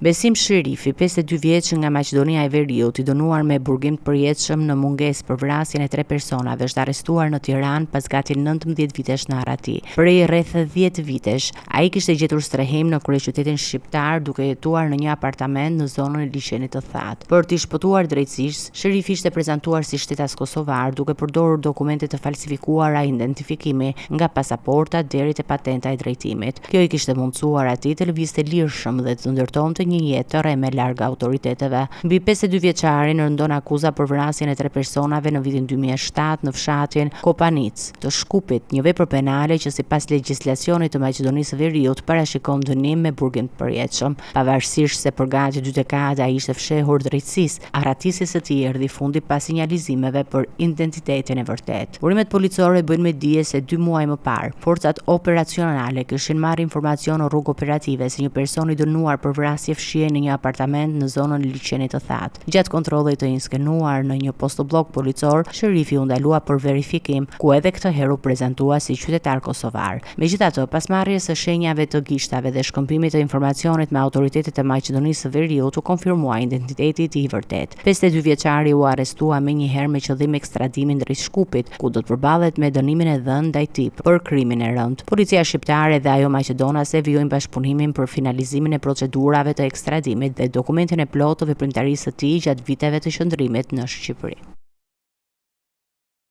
Besim Sherifi, 52 vjeç nga Maqedonia e Veriut, i dënuar me burgim të përjetshëm në mungesë për vrasjen e 3 personave, është arrestuar në Tiranë pas gati 19 vitesh në Arati. Prej rreth 10 vitesh, ai kishte gjetur strehim në kryeqytetin shqiptar duke jetuar në një apartament në zonën e liçenit të Thatë. Për t'i shpëtuar drejtësisht, Sherifi ishte prezantuar si shtetas kosovar duke përdorur dokumente të falsifikuara identifikimi nga pasaporta deri te patenta e drejtimit. Kjo i kishte mundsuar atij të lëvizte lirshëm dhe të ndërtonte një jetë të rreme larg autoriteteve. Mbi 52 vjeçarin rëndon akuza për vrasjen e 3 personave në vitin 2007 në fshatin Kopanic të Shkupit, një vepër penale që sipas legjislacionit të Maqedonisë së Veriut parashikon dënim me burgim të përjetshëm. Pavarësisht se për gati 2 dekada ai ishte fshehur drejtësisë, arratisis së tij erdhi fundi pas sinjalizimeve për identitetin e vërtet. Burimet policore bëjnë me dije se 2 muaj më parë, forcat operacionale kishin marrë informacion në rrugë operative se një person i dënuar për vrasje fshihej në një apartament në zonën e liçenit të Thatë. Gjatë kontrollit të inskenuar në një postoblok policor, Sherifi u ndalua për verifikim, ku edhe këtë herë u prezantua si qytetar kosovar. Megjithatë, pas marrjes së shenjave të gishtave dhe shkëmbimit të informacionit me autoritetet e Maqedonisë së Veriut, u konfirmua identiteti i tij i vërtet. 52 vjeçari u arrestua menjëherë me qëllim ekstradimin drejt Shkupit, ku do të përballet me dënimin e dhënë ndaj tij për krimin e rënd. Policia shqiptare dhe ajo maqedonase vijojnë bashkëpunimin për finalizimin e procedurave të ekstradimit dhe dokumentin e plotë të veprimtarisë së tij gjatë viteve të qëndrimit në Shqipëri.